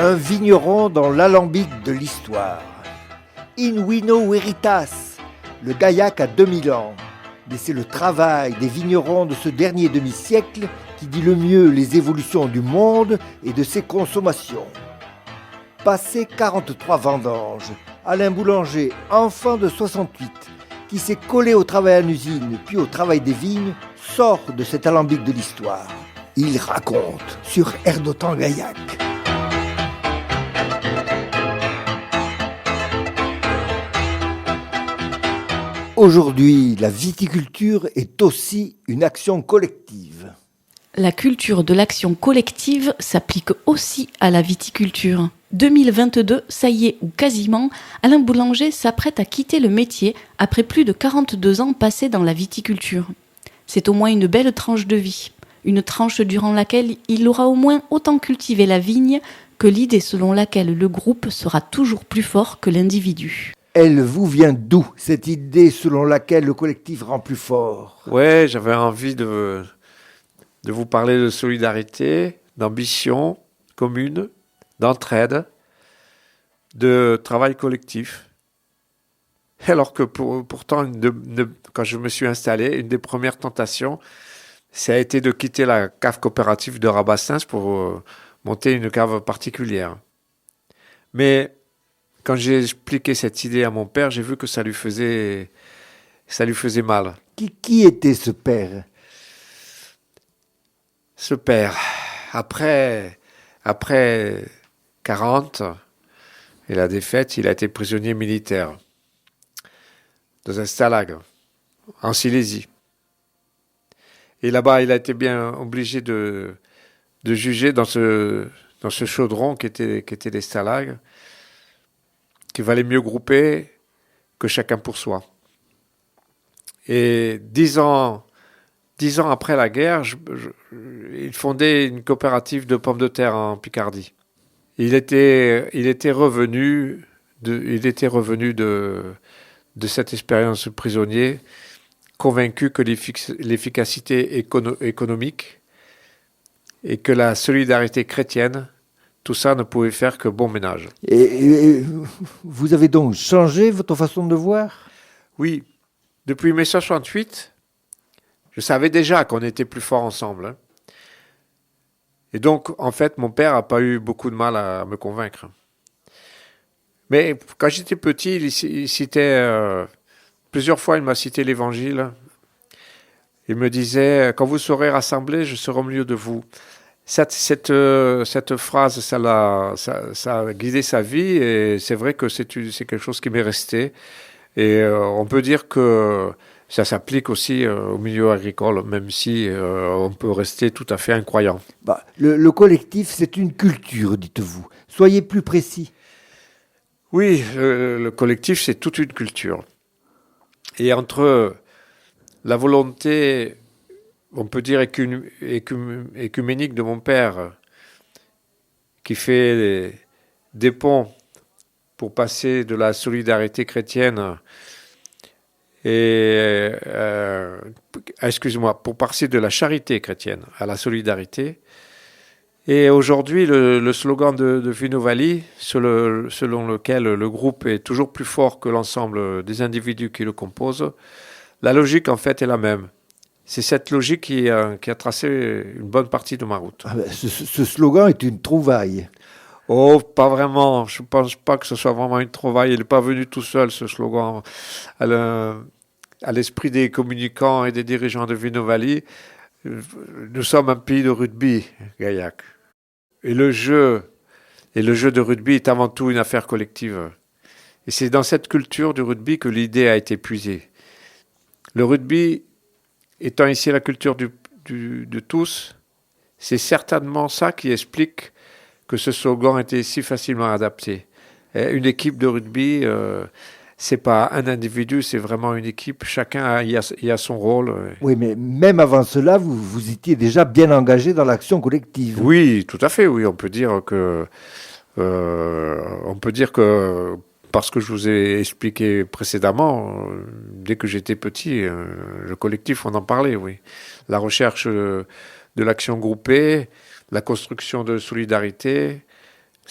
Un vigneron dans l'alambic de l'histoire. In vino veritas, le Gaillac a 2000 ans. Mais c'est le travail des vignerons de ce dernier demi-siècle qui dit le mieux les évolutions du monde et de ses consommations. Passé 43 vendanges, Alain Boulanger, enfant de 68, qui s'est collé au travail en usine puis au travail des vignes, sort de cet alambic de l'histoire. Il raconte sur Air d'Otan Gaillac. Aujourd'hui, la viticulture est aussi une action collective. La culture de l'action collective s'applique aussi à la viticulture. 2022, ça y est, ou quasiment, Alain Boulanger s'apprête à quitter le métier après plus de 42 ans passés dans la viticulture. C'est au moins une belle tranche de vie. Une tranche durant laquelle il aura au moins autant cultivé la vigne que l'idée selon laquelle le groupe sera toujours plus fort que l'individu. Elle vous vient d'où, cette idée selon laquelle le collectif rend plus fort ? Ouais, j'avais envie de vous parler de solidarité, d'ambition commune, d'entraide, de travail collectif. Alors que pourtant, quand je me suis installé, une des premières tentations, ça a été de quitter la cave coopérative de Rabassins pour monter une cave particulière. Mais quand j'ai expliqué cette idée à mon père, j'ai vu que ça lui faisait mal. Qui était ce père ? Ce père, après 40 et la défaite, il a été prisonnier militaire dans un stalag en Silésie. Et là-bas, il a été bien obligé de juger dans ce chaudron qui était des stalags, qu'il valait mieux grouper que chacun pour soi. Et 10 ans après la guerre, il fondait une coopérative de pommes de terre en Picardie. Il était revenu de cette expérience prisonnier, convaincu que l'efficacité économique et que la solidarité chrétienne, tout ça ne pouvait faire que bon ménage. Et vous avez donc changé votre façon de voir ? Oui, depuis mai 68, je savais déjà qu'on était plus forts ensemble. Et donc, en fait, mon père n'a pas eu beaucoup de mal à me convaincre. Mais quand j'étais petit, il citait, plusieurs fois, il m'a cité l'Évangile. Il me disait, quand vous serez rassemblés, je serai au milieu de vous. Cette phrase, ça a guidé sa vie et c'est vrai que c'est quelque chose qui m'est resté. Et on peut dire que ça s'applique aussi au milieu agricole, même si on peut rester tout à fait incroyant. Le collectif, c'est une culture, dites-vous. Soyez plus précis. Oui, le collectif, c'est toute une culture. Et entre la volonté, on peut dire écuménique de mon père, qui fait des ponts pour passer de la solidarité chrétienne pour passer de la charité chrétienne à la solidarité. Et aujourd'hui, le slogan de Vinovaly, selon lequel le groupe est toujours plus fort que l'ensemble des individus qui le composent, la logique en fait est la même. C'est cette logique qui a tracé une bonne partie de ma route. Ce slogan est une trouvaille. Oh, pas vraiment. Je ne pense pas que ce soit vraiment une trouvaille. Il n'est pas venu tout seul, ce slogan. À l'esprit des communicants et des dirigeants de Vinovaly, nous sommes un pays de rugby, Gaillac. Et le jeu de rugby est avant tout une affaire collective. Et c'est dans cette culture du rugby que l'idée a été puisée. Le rugby étant ici la culture de tous, c'est certainement ça qui explique que ce slogan était si facilement adapté. Une équipe de rugby, c'est pas un individu, c'est vraiment une équipe. Chacun y a son rôle. Oui, mais même avant cela, vous étiez déjà bien engagé dans l'action collective. Oui, tout à fait. Oui, on peut dire que parce que je vous ai expliqué précédemment, dès que j'étais petit, le collectif, on en parlait, oui. La recherche de l'action groupée, la construction de solidarité,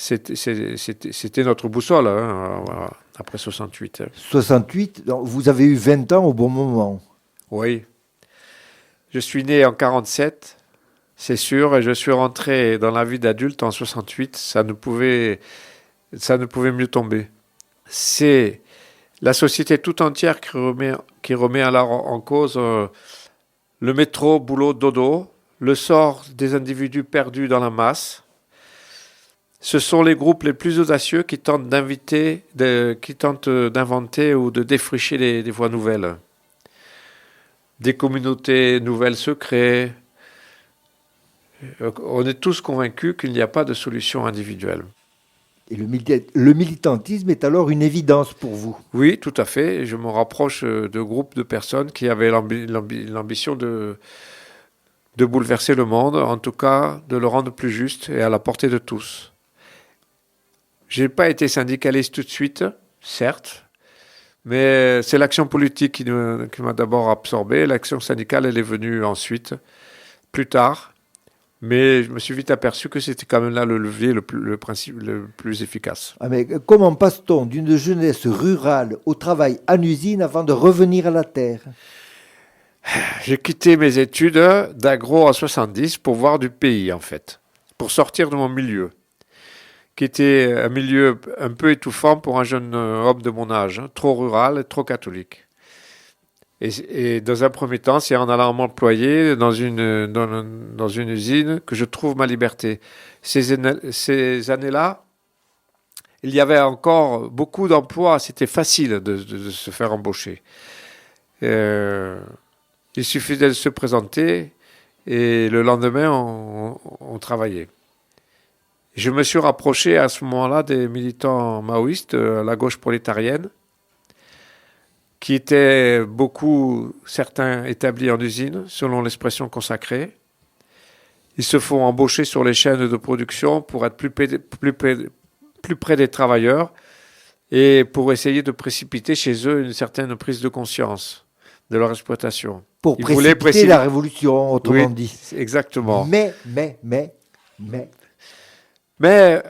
C'était notre boussole, hein, après 68. 68, donc vous avez eu 20 ans au bon moment. Oui. Je suis né en 47, c'est sûr, et je suis rentré dans la vie d'adulte en 68. Ça ne pouvait mieux tomber. C'est la société tout entière qui remet alors en cause le métro, boulot, dodo, le sort des individus perdus dans la masse. Ce sont les groupes les plus audacieux qui tentent d'inventer ou de défricher des voies nouvelles. Des communautés nouvelles se créent. On est tous convaincus qu'il n'y a pas de solution individuelle. Et le militantisme est alors une évidence pour vous. Oui, tout à fait. Je me rapproche de groupes de personnes qui avaient l'ambition de bouleverser le monde, en tout cas de le rendre plus juste et à la portée de tous. Je n'ai pas été syndicaliste tout de suite, certes, mais c'est l'action politique qui m'a d'abord absorbé. L'action syndicale, elle est venue ensuite, plus tard. Mais je me suis vite aperçu que c'était quand même là le levier le plus efficace. Ah mais comment passe-t-on d'une jeunesse rurale au travail en usine avant de revenir à la terre? J'ai quitté mes études d'agro en 70 pour voir du pays, en fait, pour sortir de mon milieu, qui était un milieu un peu étouffant pour un jeune homme de mon âge, trop rural et trop catholique. Et dans un premier temps, c'est en allant m'employer dans une usine que je trouve ma liberté. Ces années-là, il y avait encore beaucoup d'emplois, c'était facile de se faire embaucher. Il suffisait de se présenter et le lendemain, on travaillait. Je me suis rapproché à ce moment-là des militants maoïstes, la gauche prolétarienne, qui étaient certains établis en usine, selon l'expression consacrée. Ils se font embaucher sur les chaînes de production pour être plus près des travailleurs et pour essayer de précipiter chez eux une certaine prise de conscience de leur exploitation. Pour précipiter la révolution, autrement dit. Exactement. Mais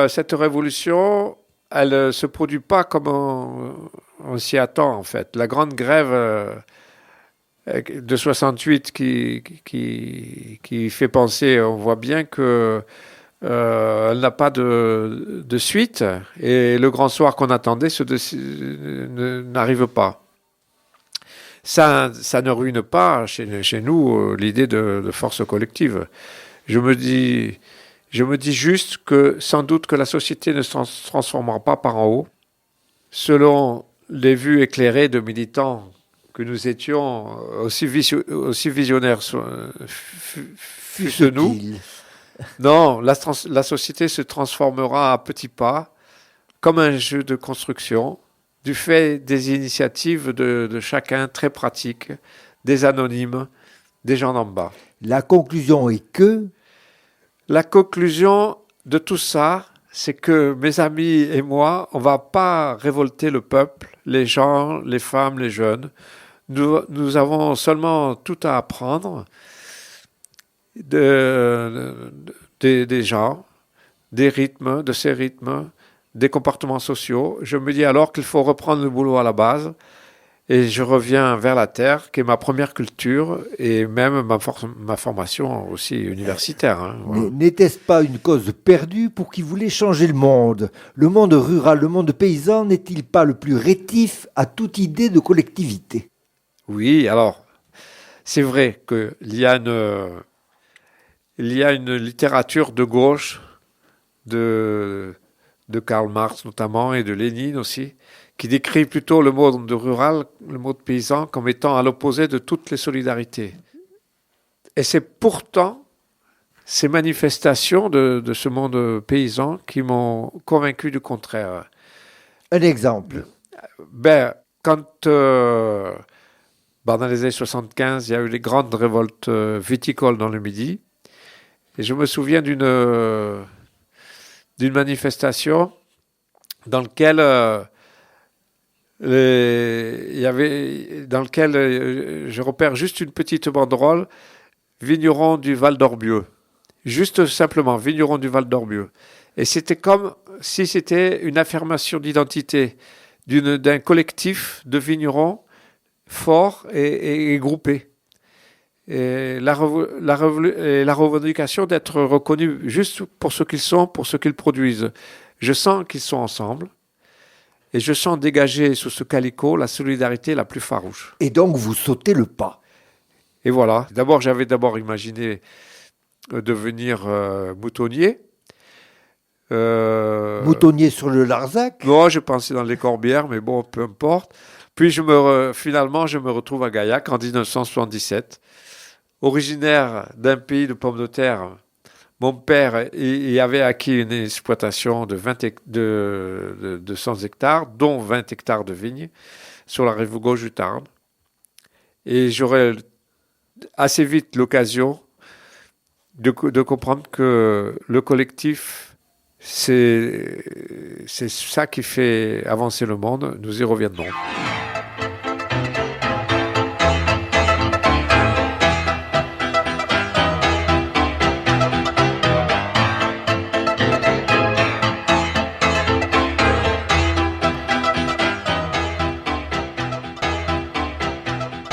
cette révolution, elle ne se produit pas comme on s'y attend, en fait. La grande grève de 68 qui fait penser, on voit bien que elle n'a pas de suite, et le grand soir qu'on attendait n'arrive pas. Ça ne ruine pas chez nous l'idée de force collective. Je me dis juste que sans doute que la société ne se transformera pas par en haut, selon les vues éclairées de militants que nous étions, aussi visionnaires fussent-nous. Non, la société se transformera à petits pas, comme un jeu de construction, du fait des initiatives de chacun très pratiques, des anonymes, des gens d'en bas. La conclusion est que... La conclusion de tout ça, c'est que mes amis et moi, on ne va pas révolter le peuple, les gens, les femmes, les jeunes. Nous avons seulement tout à apprendre des gens, des rythmes, de ces rythmes, des comportements sociaux. Je me dis alors qu'il faut reprendre le boulot à la base et je reviens vers la terre, qui est ma première culture et même ma formation aussi universitaire. Hein, voilà. N'était-ce pas une cause perdue pour qui voulait changer le monde? Le monde rural, le monde paysan n'est-il pas le plus rétif à toute idée de collectivité? Oui, alors, c'est vrai qu'il y a une littérature de gauche, de Karl Marx notamment, et de Lénine aussi, qui décrit plutôt le monde rural, le monde paysan, comme étant à l'opposé de toutes les solidarités. Et c'est pourtant ces manifestations de ce monde paysan qui m'ont convaincu du contraire. Un exemple? Quand dans les années 75, il y a eu les grandes révoltes viticoles dans le Midi, et je me souviens d'une manifestation dans laquelle je repère juste une petite banderole, vigneron du Val d'Orbieu. juste simplement vigneron du Val d'Orbieu. Et c'était comme si c'était une affirmation d'identité d'un collectif de vignerons forts et groupés. Et la revendication d'être reconnus juste pour ce qu'ils sont, pour ce qu'ils produisent. Je sens qu'ils sont ensemble et je sens dégager sous ce calicot la solidarité la plus farouche. Et donc vous sautez le pas. Et voilà. J'avais imaginé devenir moutonnier. Moutonnier sur le Larzac? Non, je pensais dans les Corbières, mais bon, peu importe. Puis finalement, je me retrouve à Gaillac en 1977. Originaire d'un pays de pommes de terre, mon père y avait acquis une exploitation de 100 hectares, dont 20 hectares de vignes, sur la rive gauche du Tarn. Et j'aurais assez vite l'occasion de comprendre que le collectif, c'est ça qui fait avancer le monde. Nous y reviendrons.